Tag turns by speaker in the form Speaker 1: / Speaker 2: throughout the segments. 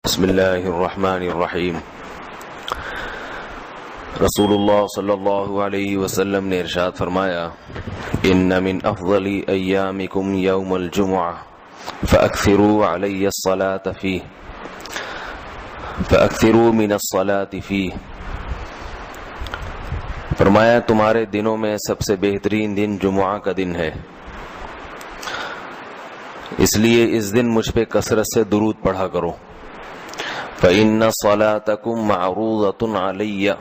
Speaker 1: بسم اللہ الرحمن الرحیم۔ رسول اللہ صلی اللہ علیہ وسلم نے ارشاد فرمایا، ان من افضل ایامکم یوم الجمعہ فاکثروا علی الصلاة فیہ فاکثروا من الصلاة فیہ۔ فرمایا تمہارے دنوں میں سب سے بہترین دن جمعہ کا دن ہے، اس لیے اس دن مجھ پہ کثرت سے درود پڑھا کرو۔ فَإِنَّ صَلَاتَكُمْ مَعْرُوضَةٌ عَلَيَّ،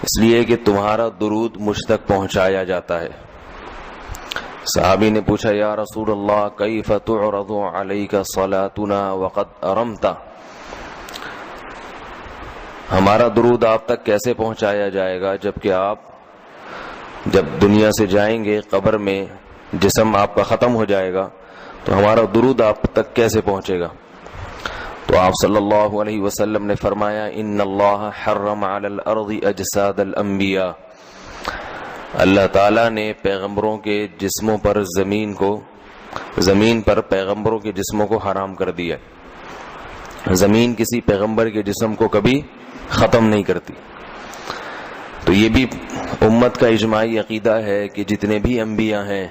Speaker 1: اس لیے کہ تمہارا درود مجھ تک پہنچایا جاتا ہے۔ صحابی نے پوچھا، یا رسول اللہ کیف تعرض علیک صلاتنا وقد ارمت، ہمارا درود آپ تک کیسے پہنچایا جائے گا جبکہ آپ جب دنیا سے جائیں گے قبر میں جسم آپ کا ختم ہو جائے گا تو ہمارا درود آپ تک کیسے پہنچے گا؟ تو آپ صلی اللہ علیہ وسلم نے فرمایا، ان اللہ حرم علی الارض اجساد الانبیاء، اللہ تعالیٰ نے پیغمبروں کے جسموں پر زمین پر پیغمبروں کے جسموں کو حرام کر دیا۔ زمین کسی پیغمبر کے جسم کو کبھی ختم نہیں کرتی۔ تو یہ بھی امت کا اجماعی عقیدہ ہے کہ جتنے بھی انبیاء ہیں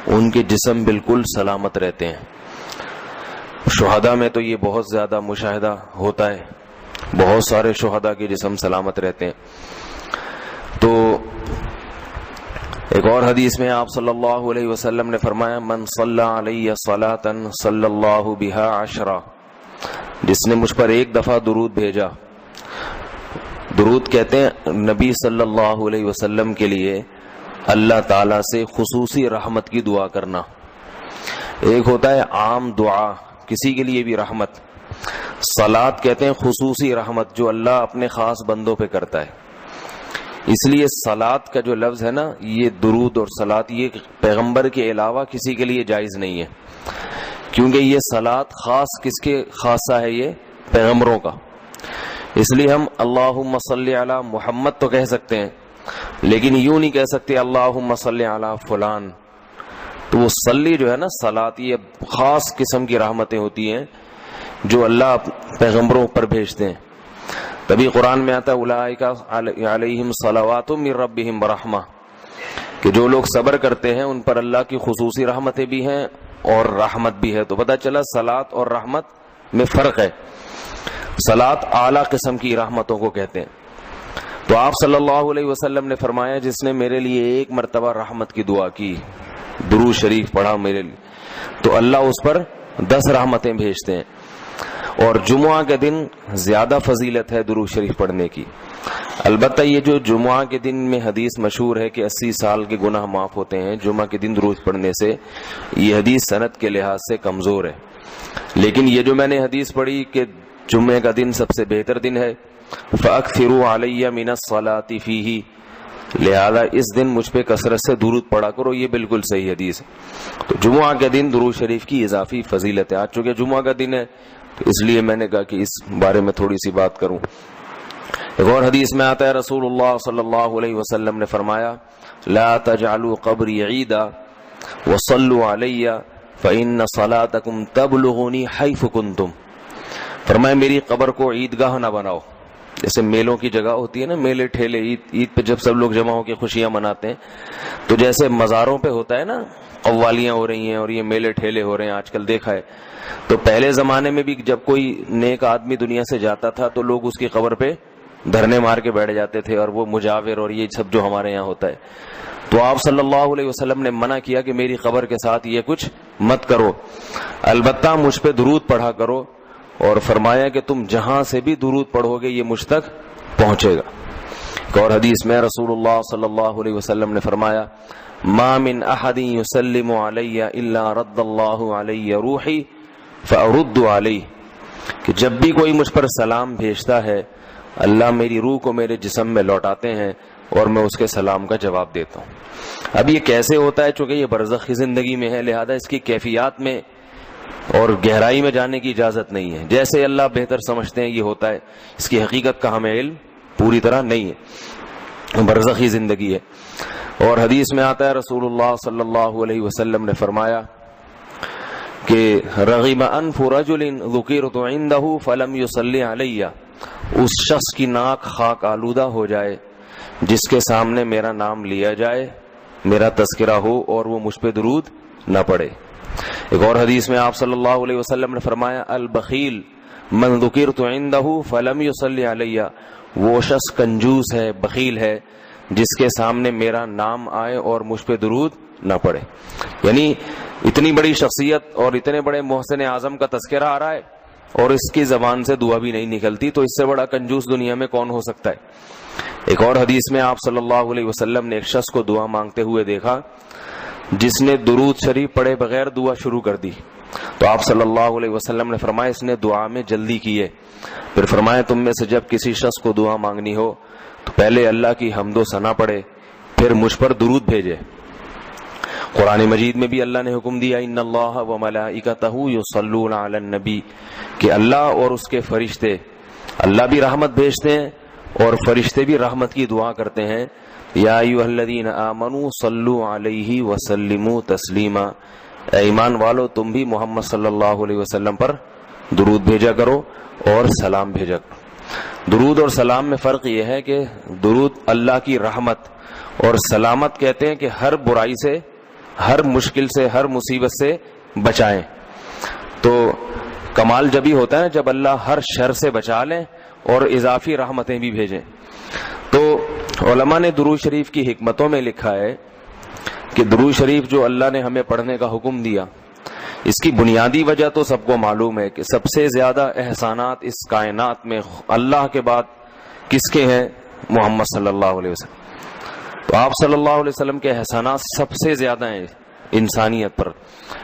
Speaker 1: ان کے جسم بالکل سلامت رہتے ہیں۔ شہداء میں تو یہ بہت زیادہ مشاہدہ ہوتا ہے، بہت سارے شہداء کے جسم سلامت رہتے ہیں۔ تو ایک اور حدیث میں آپ صلی اللہ علیہ وسلم نے فرمایا، من صلی علی صلاۃ صلی اللہ بہا عشرہ، جس نے مجھ پر ایک دفعہ درود بھیجا۔ درود کہتے ہیں نبی صلی اللہ علیہ وسلم کے لیے اللہ تعالیٰ سے خصوصی رحمت کی دعا کرنا۔ ایک ہوتا ہے عام دعا، کسی کے لیے بھی رحمت، صلات کہتے ہیں خصوصی رحمت جو اللہ اپنے خاص بندوں پہ کرتا ہے۔ اس لیے صلات کا جو لفظ ہے نا، یہ درود اور صلات یہ پیغمبر کے علاوہ کسی کے لیے جائز نہیں ہے، کیونکہ یہ صلات خاص کس کے خاصہ ہے؟ یہ پیغمبروں کا۔ اس لیے ہم اللہم صلی علی محمد تو کہہ سکتے ہیں، لیکن یوں نہیں کہہ سکتے اللہم صلی علی فلان۔ تو وہ صلی جو ہے نا، صلات، یہ خاص قسم کی رحمتیں ہوتی ہیں جو اللہ پیغمبروں پر بھیجتے ہیں۔ تبھی قرآن میں آتا ہے اولئک علیہم صلوات من ربہم ورحمہ، کہ جو لوگ صبر کرتے ہیں ان پر اللہ کی خصوصی رحمتیں بھی ہیں اور رحمت بھی ہے۔ تو پتہ چلا صلات اور رحمت میں فرق ہے۔ صلات اعلیٰ قسم کی رحمتوں کو کہتے ہیں۔ تو آپ صلی اللہ علیہ وسلم نے فرمایا، جس نے میرے لیے ایک مرتبہ رحمت کی دعا کی، درود شریف پڑھا میرے لیے، تو اللہ اس پر 10 رحمتیں بھیجتے ہیں۔ اور جمعہ کے دن زیادہ فضیلت ہے درود شریف پڑھنے کی۔ البتہ یہ جو جمعہ کے دن میں حدیث مشہور ہے کہ 80 سال کے گناہ معاف ہوتے ہیں جمعہ کے دن درود پڑھنے سے، یہ حدیث سند کے لحاظ سے کمزور ہے۔ لیکن یہ جو میں نے حدیث پڑھی کہ جمعہ کا دن سب سے بہتر دن ہے، فَأَكْثِرُوا عَلَيَّ مِنَ الصَّلَاةِ فِيهِ، لہذا اس دن مجھ پہ کثرت سے درود پڑھا کرو، یہ بالکل صحیح حدیث ہے۔ تو جمعہ کے دن درود شریف کی اضافی فضیلت ہے۔ آج چونکہ جمعہ کا دن ہے تو اس لیے میں نے کہا کہ اس بارے میں تھوڑی سی بات کروں۔ ایک اور حدیث میں آتا ہے رسول اللہ صلی اللہ علیہ وسلم نے فرمایا، لا تجعلوا قبری عیدا وصلوا علی فإن صلاتکم تبلغنی حیث کنتم، فرمایا میری قبر کو عیدگاہ نہ بناؤ۔ جیسے میلوں کی جگہ ہوتی ہے نا، میلے ٹھیلے، عید پہ جب سب لوگ جمع ہو کے خوشیاں مناتے ہیں، تو جیسے مزاروں پہ ہوتا ہے نا، قوالیاں ہو رہی ہیں اور یہ میلے ٹھیلے ہو رہے ہیں، آج کل دیکھا ہے۔ تو پہلے زمانے میں بھی جب کوئی نیک آدمی دنیا سے جاتا تھا تو لوگ اس کی قبر پہ دھرنے مار کے بیٹھ جاتے تھے، اور وہ مجاور اور یہ سب جو ہمارے یہاں ہوتا ہے۔ تو آپ صلی اللہ علیہ وسلم نے منع کیا کہ میری قبر کے ساتھ یہ کچھ مت کرو، البتہ مجھ پہ درود پڑھا کرو، اور فرمایا کہ تم جہاں سے بھی درود پڑھو گے یہ مجھ تک پہنچے گا۔ ایک اور حدیث میں رسول اللہ صلی اللہ علیہ وسلم نے فرمایا، ما من احد یسلم علی الا رد اللہ علی روحی فارد علیہ، کہ جب بھی کوئی مجھ پر سلام بھیجتا ہے اللہ میری روح کو میرے جسم میں لوٹاتے ہیں اور میں اس کے سلام کا جواب دیتا ہوں۔ اب یہ کیسے ہوتا ہے؟ چونکہ یہ برزخی زندگی میں ہے، لہذا اس کی کیفیات میں اور گہرائی میں جانے کی اجازت نہیں ہے۔ جیسے اللہ بہتر سمجھتے ہیں یہ ہوتا ہے، اس کی حقیقت کا ہمیں علم پوری طرح نہیں ہے، برزخی زندگی ہے۔ اور حدیث میں آتا ہے رسول اللہ صلی اللہ علیہ وسلم نے فرمایا کہ رغم انف رجل ذکرت عندہ فلم یصلی علی، اس شخص کی ناک خاک آلودہ ہو جائے جس کے سامنے میرا نام لیا جائے، میرا تذکرہ ہو اور وہ مجھ پہ درود نہ پڑے۔ ایک اور حدیث میں آپ صلی اللہ علیہ وسلم نے فرمایا البخیل من ذکرت عندہ فلم یصلی علی، وہ شخص کنجوس ہے، بخیل ہے، جس کے سامنے میرا نام آئے اور مجھ پہ درود نہ پڑے۔ یعنی اتنی بڑی شخصیت اور اتنے بڑے محسن اعظم کا تذکرہ آ رہا ہے اور اس کی زبان سے دعا بھی نہیں نکلتی، تو اس سے بڑا کنجوس دنیا میں کون ہو سکتا ہے۔ ایک اور حدیث میں آپ صلی اللہ علیہ وسلم نے ایک شخص کو دعا مانگتے ہوئے دیکھا جس نے درود شریف پڑھے بغیر دعا شروع کر دی، تو آپ صلی اللہ علیہ وسلم نے فرمایا اس نے دعا میں جلدی کی ہے۔ پھر فرمایا تم میں سے جب کسی شخص کو دعا مانگنی ہو تو پہلے اللہ کی حمد و ثنا پڑھے، پھر مجھ پر درود بھیجے۔ قرآن مجید میں بھی اللہ نے حکم دیا ان اللہ و ملائکتہ یصلون علی النبی، کہ اللہ اور اس کے فرشتے، اللہ بھی رحمت بھیجتے ہیں اور فرشتے بھی رحمت کی دعا کرتے ہیں۔ یا ایھا الذین آمنوا صلوا علیہ وسلموا تسلیما، اے ایمان والو تم بھی محمد صلی اللہ علیہ وسلم پر درود بھیجا کرو اور سلام بھیجا کرو۔ درود اور سلام میں فرق یہ ہے کہ درود اللہ کی رحمت اور سلامت کہتے ہیں کہ ہر برائی سے، ہر مشکل سے، ہر مصیبت سے بچائیں۔ تو کمال جبھی ہوتا ہے جب اللہ ہر شر سے بچا لیں اور اضافی رحمتیں بھی بھیجیں۔ تو علماء نے درود شریف کی حکمتوں میں لکھا ہے کہ درود شریف جو اللہ نے ہمیں پڑھنے کا حکم دیا، اس کی بنیادی وجہ تو سب کو معلوم ہے کہ سب سے زیادہ احسانات اس کائنات میں اللہ کے بعد کس کے ہیں؟ محمد صلی اللہ علیہ وسلم۔ تو آپ صلی اللہ علیہ وسلم کے احسانات سب سے زیادہ ہیں انسانیت پر۔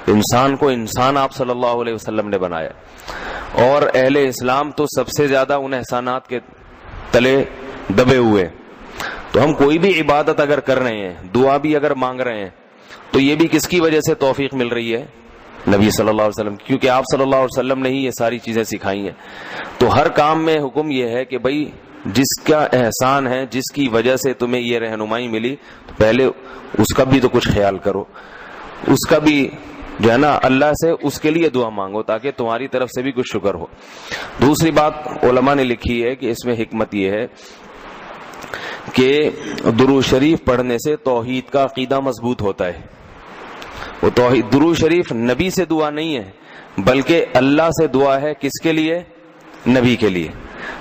Speaker 1: انسان کو انسان آپ صلی اللہ علیہ وسلم نے بنایا، اور اہل اسلام تو سب سے زیادہ ان احسانات کے تلے دبے ہوئے۔ تو ہم کوئی بھی عبادت اگر کر رہے ہیں، دعا بھی اگر مانگ رہے ہیں، تو یہ بھی کس کی وجہ سے توفیق مل رہی ہے؟ نبی صلی اللہ علیہ وسلم، کیونکہ آپ صلی اللہ علیہ وسلم نے ہی یہ ساری چیزیں سکھائی ہیں۔ تو ہر کام میں حکم یہ ہے کہ بھائی جس کا احسان ہے، جس کی وجہ سے تمہیں یہ رہنمائی ملی، تو پہلے اس کا بھی تو کچھ خیال کرو، اس کا بھی جو ہے نا اللہ سے اس کے لیے دعا مانگو تاکہ تمہاری طرف سے بھی کچھ شکر ہو۔ دوسری بات علماء نے لکھی ہے کہ اس میں حکمت یہ ہے کہ درود شریف پڑھنے سے توحید کا عقیدہ مضبوط ہوتا ہے۔ وہ توحید، درود شریف نبی سے دعا نہیں ہے بلکہ اللہ سے دعا ہے، کس کے لیے؟ نبی کے لیے۔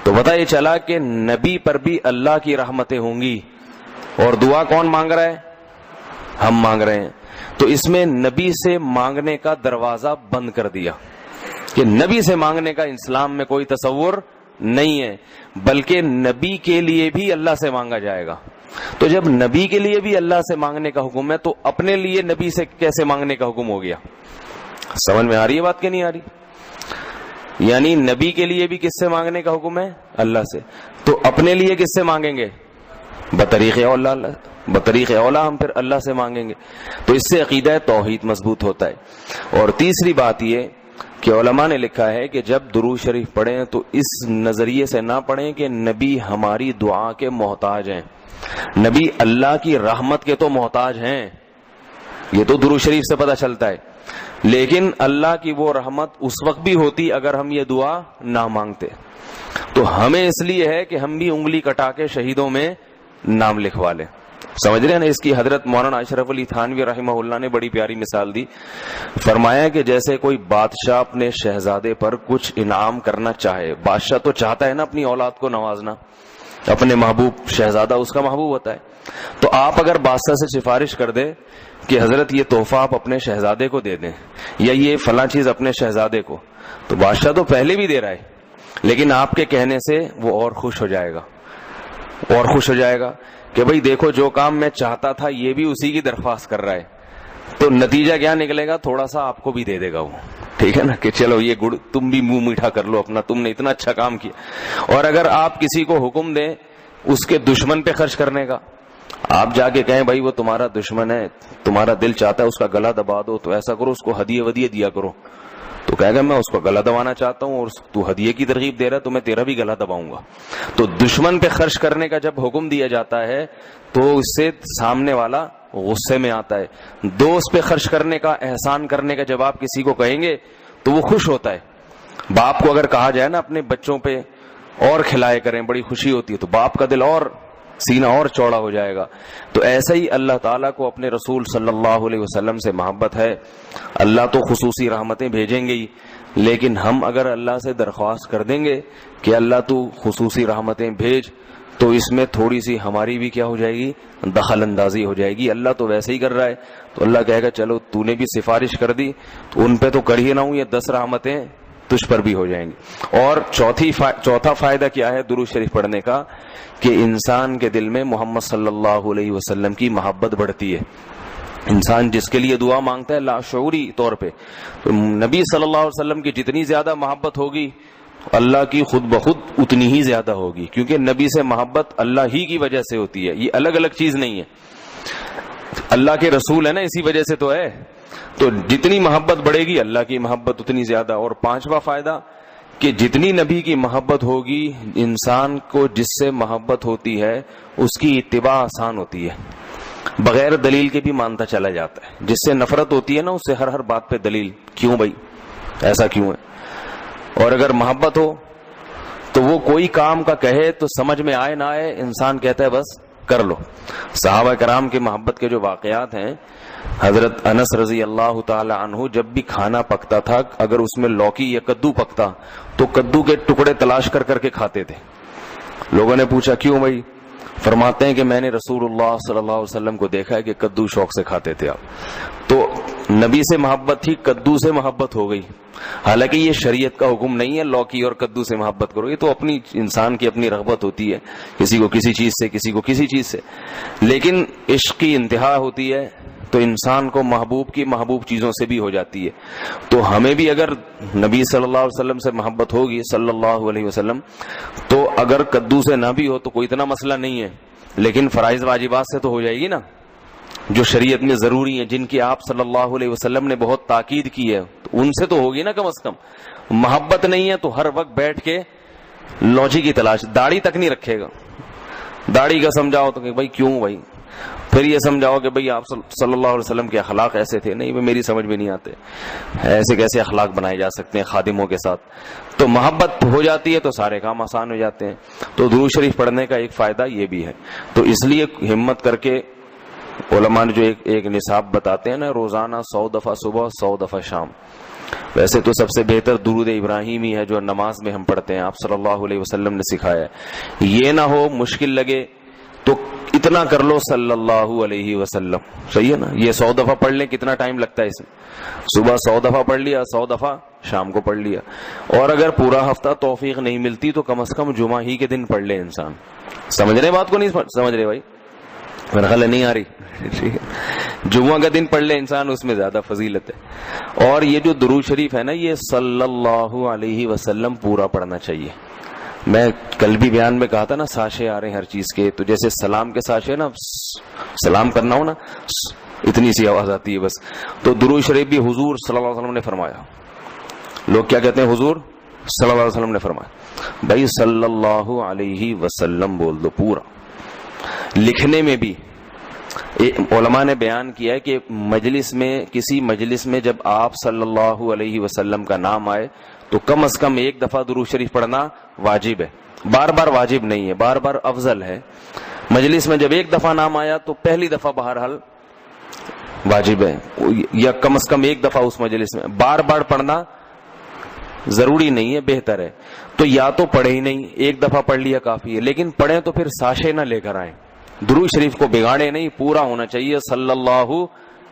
Speaker 1: تو پتہ یہ چلا کہ نبی پر بھی اللہ کی رحمتیں ہوں گی، اور دعا کون مانگ رہا ہے؟ ہم مانگ رہے ہیں۔ تو اس میں نبی سے مانگنے کا دروازہ بند کر دیا کہ نبی سے مانگنے کا اسلام میں کوئی تصور نہیں ہے، بلکہ نبی کے لیے بھی اللہ سے مانگا جائے گا۔ تو جب نبی کے لیے بھی اللہ سے مانگنے کا حکم ہے تو اپنے لیے نبی سے کیسے مانگنے کا حکم ہو گیا؟ سمجھ میں آ رہی ہے بات کہ نہیں آ رہی؟ یعنی نبی کے لیے بھی کس سے مانگنے کا حکم ہے؟ اللہ سے۔ تو اپنے لیے کس سے مانگیں گے؟ بطریق اولا، بطریق اولا ہم پھر اللہ سے مانگیں گے۔ تو اس سے عقیدہ توحید مضبوط ہوتا ہے۔ اور تیسری بات یہ کہ علماء نے لکھا ہے کہ جب درود شریف پڑھیں تو اس نظریے سے نہ پڑھیں کہ نبی ہماری دعا کے محتاج ہیں، نبی اللہ کی رحمت کے تو محتاج ہیں، یہ تو درود شریف سے پتہ چلتا ہے، لیکن اللہ کی وہ رحمت اس وقت بھی ہوتی اگر ہم یہ دعا نہ مانگتے۔ تو ہمیں اس لیے ہے کہ ہم بھی انگلی کٹا کے شہیدوں میں نام لکھوا لیں۔ سمجھ رہے ہیں نا؟ اس کی حضرت مولانا اشرف علی تھانوی رحمہ اللہ نے بڑی پیاری مثال دی۔ فرمایا کہ جیسے کوئی بادشاہ اپنے شہزادے پر کچھ انعام کرنا چاہے، بادشاہ تو چاہتا ہے نا اپنی اولاد کو نوازنا، اپنے محبوب شہزادہ اس کا محبوب ہوتا ہے۔ تو آپ اگر بادشاہ سے سفارش کر دیں کہ حضرت یہ تحفہ آپ اپنے شہزادے کو دے دیں یا یہ فلاں چیز اپنے شہزادے کو، تو بادشاہ تو پہلے بھی دے رہا ہے، لیکن آپ کے کہنے سے وہ اور خوش ہو جائے گا، اور خوش ہو جائے گا کہ بھئی دیکھو جو کام میں چاہتا تھا یہ بھی اسی کی درخواست کر رہا ہے۔ تو نتیجہ کیا نکلے گا؟ تھوڑا سا آپ کو بھی دے دے گا وہ، ٹھیک ہے نا، کہ چلو یہ گڑ تم بھی منہ میٹھا کر لو اپنا، تم نے اتنا اچھا کام کیا۔ اور اگر آپ کسی کو حکم دیں اس کے دشمن پہ خرچ کرنے کا، آپ جا کے کہیں بھائی وہ تمہارا دشمن ہے، تمہارا دل چاہتا ہے اس کا گلا دبا دو، تو ایسا کرو اس کو ہدیے ودیے دیا کرو، تو کہے گا میں اس کو گلا دبانا چاہتا ہوں اور تو ہدیے کی ترغیب دے رہا ہے تو میں تیرا بھی گلا دباؤں گا۔ تو دشمن پہ خرچ کرنے کا جب حکم دیا جاتا ہے تو اس سے سامنے والا غصے میں آتا ہے۔ دوست پہ خرچ کرنے کا، احسان کرنے کا جب آپ کسی کو کہیں گے تو وہ خوش ہوتا ہے۔ باپ کو اگر کہا جائے نا اپنے بچوں پہ اور کھلائے کریں، بڑی خوشی ہوتی ہے، تو باپ کا دل اور سینہ اور چوڑا ہو جائے گا۔ تو ایسا ہی اللہ تعالیٰ کو اپنے رسول صلی اللہ علیہ وسلم سے محبت ہے۔ اللہ تو خصوصی رحمتیں بھیجیں گے ہی، لیکن ہم اگر اللہ سے درخواست کر دیں گے کہ اللہ تو خصوصی رحمتیں بھیج، تو اس میں تھوڑی سی ہماری بھی کیا ہو جائے گی، دخل اندازی ہو جائے گی۔ اللہ تو ویسے ہی کر رہا ہے، تو اللہ کہے گا چلو تو نے بھی سفارش کر دی تو ان پہ تو کر ہی نہ ہوں، یہ 10 رحمتیں تجھ پر بھی ہو جائیں گی۔ اور چوتھا فائدہ کیا ہے درود شریف پڑھنے کا، کہ انسان کے دل میں محمد صلی اللہ علیہ وسلم کی محبت بڑھتی ہے۔ انسان جس کے لیے دعا مانگتا ہے لاشعوری طور پہ، تو نبی صلی اللہ علیہ وسلم کی جتنی زیادہ محبت ہوگی اللہ کی خود بخود اتنی ہی زیادہ ہوگی، کیونکہ نبی سے محبت اللہ ہی کی وجہ سے ہوتی ہے، یہ الگ الگ چیز نہیں ہے۔ اللہ کے رسول ہے نا، اسی وجہ سے تو ہے، تو جتنی محبت بڑھے گی اللہ کی محبت اتنی زیادہ۔ اور پانچواں فائدہ کہ جتنی نبی کی محبت ہوگی، انسان کو جس سے محبت ہوتی ہے اس کی اتباع آسان ہوتی ہے، بغیر دلیل کے بھی مانتا چلا جاتا ہے۔ جس سے نفرت ہوتی ہے نا، اس سے ہر بات پہ دلیل، کیوں بھائی ایسا کیوں ہے؟ اور اگر محبت ہو تو وہ کوئی کام کا کہے تو سمجھ میں آئے نہ آئے، انسان کہتا ہے بس کر لو۔ صحابہ کرام کے محبت کے جو واقعات ہیں، حضرت انس رضی اللہ تعالی عنہ جب بھی کھانا پکتا تھا، اگر اس میں لوکی یا کدو پکتا تو کدو کے ٹکڑے تلاش کر کر کے کھاتے تھے۔ لوگوں نے پوچھا کیوں بھائی؟ فرماتے ہیں کہ میں نے رسول اللہ صلی اللہ علیہ وسلم کو دیکھا ہے کہ کدو شوق سے کھاتے تھے آپ۔ تو نبی سے محبت تھی، کدو سے محبت ہو گئی۔ حالانکہ یہ شریعت کا حکم نہیں ہے لوکی اور کدو سے محبت کرو، یہ تو اپنی انسان کی اپنی رغبت ہوتی ہے، کسی کو کسی چیز سے، کسی کو کسی چیز سے، لیکن عشق کی انتہا ہوتی ہے تو انسان کو محبوب کی محبوب چیزوں سے بھی ہو جاتی ہے۔ تو ہمیں بھی اگر نبی صلی اللہ علیہ وسلم سے محبت ہوگی صلی اللہ علیہ وسلم، تو اگر کدو سے نہ بھی ہو تو کوئی اتنا مسئلہ نہیں ہے، لیکن فرائض واجبات سے تو ہو جائے گی نا، جو شریعت میں ضروری ہیں، جن کی آپ صلی اللہ علیہ وسلم نے بہت تاکید کی ہے، تو ان سے تو ہوگی نا کم از کم۔ محبت نہیں ہے تو ہر وقت بیٹھ کے لوجی کی تلاش، داڑھی تک نہیں رکھے گا، داڑھی کا سمجھاؤ تو کہ بھائی کیوں بھائی، پھر یہ سمجھاؤ کہ بھئی آپ صلی اللہ علیہ وسلم کے اخلاق ایسے تھے، نہیں میری سمجھ میں نہیں آتے، ایسے کیسے اخلاق بنائے جا سکتے ہیں خادموں کے ساتھ۔ تو محبت ہو جاتی ہے تو سارے کام آسان ہو جاتے ہیں۔ تو درود شریف پڑھنے کا ایک فائدہ یہ بھی ہے، تو اس لیے ہمت کر کے علماء نے جو ایک نصاب بتاتے ہیں نا، روزانہ 100 دفعہ صبح 100 دفعہ شام۔ ویسے تو سب سے بہتر درود ابراہیمی ہے جو نماز میں ہم پڑھتے ہیں، آپ صلی اللہ علیہ وسلم نے سکھایا ہے۔ یہ نہ ہو مشکل لگے تو اتنا کر لو صلی اللہ علیہ وسلم، صحیح ہے نا؟ یہ 100 دفعہ پڑھ لیں، کتنا ٹائم لگتا ہے اس میں؟ صبح 100 دفعہ پڑھ لیا، 100 دفعہ شام کو پڑھ لیا، اور اگر پورا ہفتہ توفیق نہیں ملتی تو کم از کم جمعہ ہی کے دن پڑھ لے انسان۔ سمجھ رہے بات کو؟ نہیں سمجھ رہے بھائی؟ میرا خیال نہیں آ رہی؟ جمعہ کا دن پڑھ لے انسان، اس میں زیادہ فضیلت ہے۔ اور یہ جو درود شریف ہے نا، یہ صلی اللہ علیہ وسلم پورا پڑھنا چاہیے۔ میں کل بھی بیان میں کہا تھا نا، ساشے آ رہے ہیں ہر چیز کے، تو جیسے سلام کے ساشے نا، سلام کرنا ہو نا اتنی سی آواز آتی ہے بس، تو درود شریف بھی حضور صلی اللہ علیہ وسلم نے فرمایا۔ لوگ کیا کہتے ہیں؟ حضور صلی اللہ علیہ وسلم نے فرمایا، بھائی صلی اللہ علیہ وسلم بول دو پورا۔ لکھنے میں بھی علماء نے بیان کیا ہے کہ مجلس میں، کسی مجلس میں جب آپ صلی اللہ علیہ وسلم کا نام آئے تو کم از کم ایک دفعہ درود شریف پڑھنا واجب ہے، بار بار واجب نہیں ہے، بار بار افضل ہے۔ مجلس میں جب ایک دفعہ نام آیا تو پہلی دفعہ بہرحال واجب ہے، یا کم از کم ایک دفعہ اس مجلس میں، بار بار پڑھنا ضروری نہیں ہے، بہتر ہے۔ تو یا تو پڑھے ہی نہیں، ایک دفعہ پڑھ لیا کافی ہے، لیکن پڑھیں تو پھر ساشے نہ لے کر آئیں، درود شریف کو بگاڑے نہیں، پورا ہونا چاہیے صلی اللہ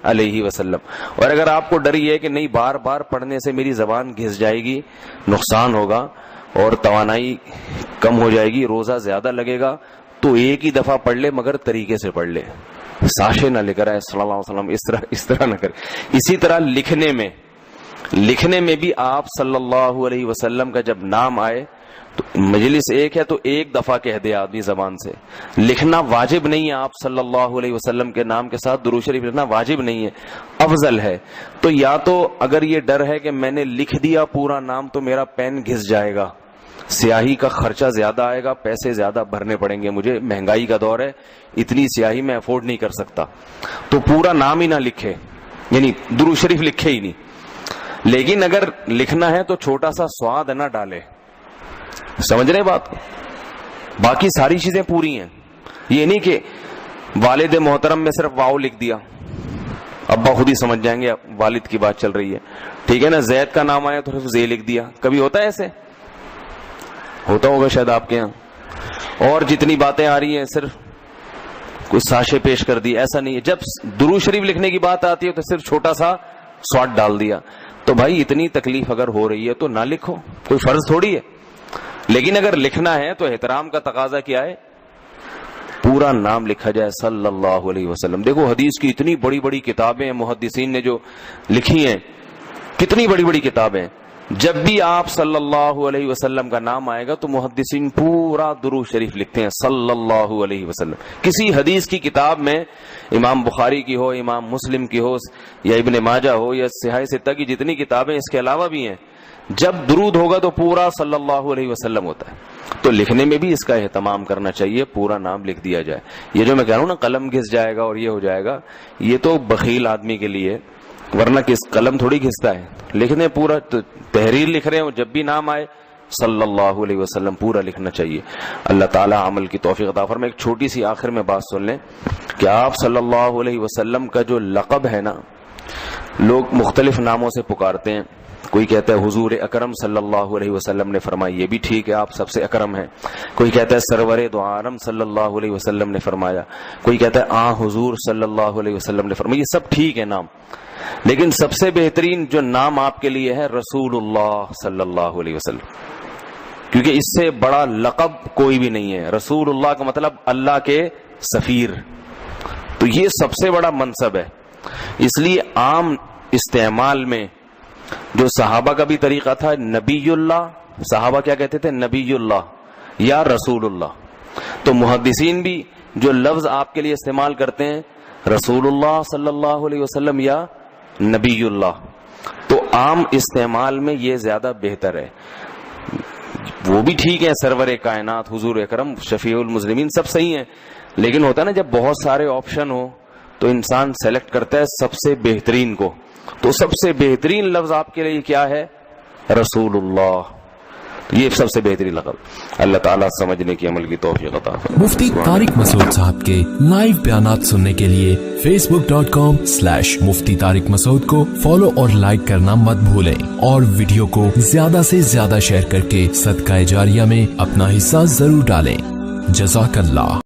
Speaker 1: علیہ وسلم۔ اور اگر آپ کو ڈر یہ ہے کہ نہیں بار بار پڑھنے سے میری زبان گھس جائے گی، نقصان ہوگا اور توانائی کم ہو جائے گی، روزہ زیادہ لگے گا، تو ایک ہی دفعہ پڑھ لے، مگر طریقے سے پڑھ لے، ساشے نہ لے کر آئے صلی اللہ علیہ وسلم، اس طرح نہ کرے۔ اسی طرح لکھنے میں بھی آپ صلی اللہ علیہ وسلم کا جب نام آئے تو مجلس ایک ہے تو ایک دفعہ کہہ دے آدمی زبان سے، لکھنا واجب نہیں ہے۔ آپ صلی اللہ علیہ وسلم کے نام کے ساتھ درود شریف لکھنا واجب نہیں ہے، افضل ہے۔ تو یا تو اگر یہ ڈر ہے کہ میں نے لکھ دیا پورا نام تو میرا پین گھس جائے گا، سیاہی کا خرچہ زیادہ آئے گا, پیسے زیادہ بھرنے پڑیں گے, مجھے مہنگائی کا دور ہے, اتنی سیاہی میں افورڈ نہیں کر سکتا, تو پورا نام ہی نہ لکھے, یعنی درود شریف لکھے ہی نہیں. لیکن اگر لکھنا ہے تو چھوٹا سا سواد نہ ڈالے, سمجھ رہے بات کو, باقی ساری چیزیں پوری ہیں. یہ نہیں کہ والد محترم میں صرف واو لکھ دیا, ابا خود ہی سمجھ جائیں گے والد کی بات چل رہی ہے, ٹھیک ہے نا, زید کا نام آیا تو صرف زے لکھ دیا. کبھی ہوتا ہے ایسے؟ ہوتا ہوگا شاید آپ کے یہاں. اور جتنی باتیں آ رہی ہیں صرف کچھ ساشے پیش کر دی, ایسا نہیں ہے. جب درود شریف لکھنے کی بات آتی ہے تو صرف چھوٹا سا سواد ڈال دیا. تو بھائی اتنی تکلیف اگر ہو رہی ہے تو نہ لکھو, کوئی فرض تھوڑی ہے. لیکن اگر لکھنا ہے تو احترام کا تقاضا کیا ہے, پورا نام لکھا جائے صلی اللہ علیہ وسلم. دیکھو حدیث کی اتنی بڑی بڑی کتابیں محدثین نے جو لکھی ہیں, کتنی بڑی بڑی کتابیں, جب بھی آپ صلی اللہ علیہ وسلم کا نام آئے گا تو محدثین پورا درود شریف لکھتے ہیں صلی اللہ علیہ وسلم. کسی حدیث کی کتاب میں, امام بخاری کی ہو, امام مسلم کی ہو, یا ابن ماجہ ہو, یا صحیح ستہ کی جتنی کتابیں اس کے علاوہ بھی ہیں, جب درود ہوگا تو پورا صلی اللہ علیہ وسلم ہوتا ہے. تو لکھنے میں بھی اس کا اہتمام کرنا چاہیے, پورا نام لکھ دیا جائے. یہ جو میں کہہ رہا ہوں نا قلم گھس جائے گا اور یہ ہو جائے گا, یہ تو بخیل آدمی کے لیے, ورنہ کس قلم تھوڑی گھستا ہے. لکھنے پورا تحریر لکھ رہے ہوں, جب بھی نام آئے صلی اللہ علیہ وسلم پورا لکھنا چاہیے. اللہ تعالیٰ عمل کی توفیق عطا فرمائے. ایک چھوٹی سی آخر میں بات سن لیں کہ آپ صلی اللہ علیہ وسلم کا جو لقب ہے نا, لوگ مختلف ناموں سے پکارتے ہیں. کوئی کہتا ہے حضور اکرم صلی اللہ علیہ وسلم نے فرمایا, یہ بھی ٹھیک ہے, آپ سب سے اکرم ہیں. کوئی کہتا ہے سرور دو عالم صلی اللہ علیہ وسلم نے فرمایا. کوئی کہتا ہے حضور صلی اللہ علیہ وسلم نے فرمایا. یہ سب ٹھیک ہے نام, لیکن سب سے بہترین جو نام آپ کے لیے ہے رسول اللہ صلی اللہ علیہ وسلم, کیونکہ اس سے بڑا لقب کوئی بھی نہیں ہے. رسول اللہ کا مطلب اللہ کے سفیر, تو یہ سب سے بڑا منصب ہے. اس لیے عام استعمال میں جو صحابہ کا بھی طریقہ تھا, نبی اللہ, صحابہ کیا کہتے تھے, نبی اللہ یا رسول اللہ. تو محدثین بھی جو لفظ آپ کے لیے استعمال کرتے ہیں رسول اللہ صلی اللہ علیہ وسلم یا نبی اللہ, تو عام استعمال میں یہ زیادہ بہتر ہے. وہ بھی ٹھیک ہے, سرور کائنات, حضور اکرم, شفیع المذنبین, سب صحیح ہیں. لیکن ہوتا ہے نا جب بہت سارے آپشن ہو تو انسان سلیکٹ کرتا ہے سب سے بہترین کو. تو سب سے بہترین لفظ آپ کے لیے کیا ہے, رسول اللہ. یہ سب سے بہترین لقب. اللہ تعالیٰ سمجھنے کی عمل کی توفیق عطا فرمائے.
Speaker 2: مفتی طارق مسعود صاحب کے لائیو بیانات سننے کے لیے facebook.com/مفتی طارق مسعود کو فالو اور لائک کرنا مت بھولیں, اور ویڈیو کو زیادہ سے زیادہ شیئر کر کے صدقہ جاریہ میں اپنا حصہ ضرور ڈالیں. جزاک اللہ.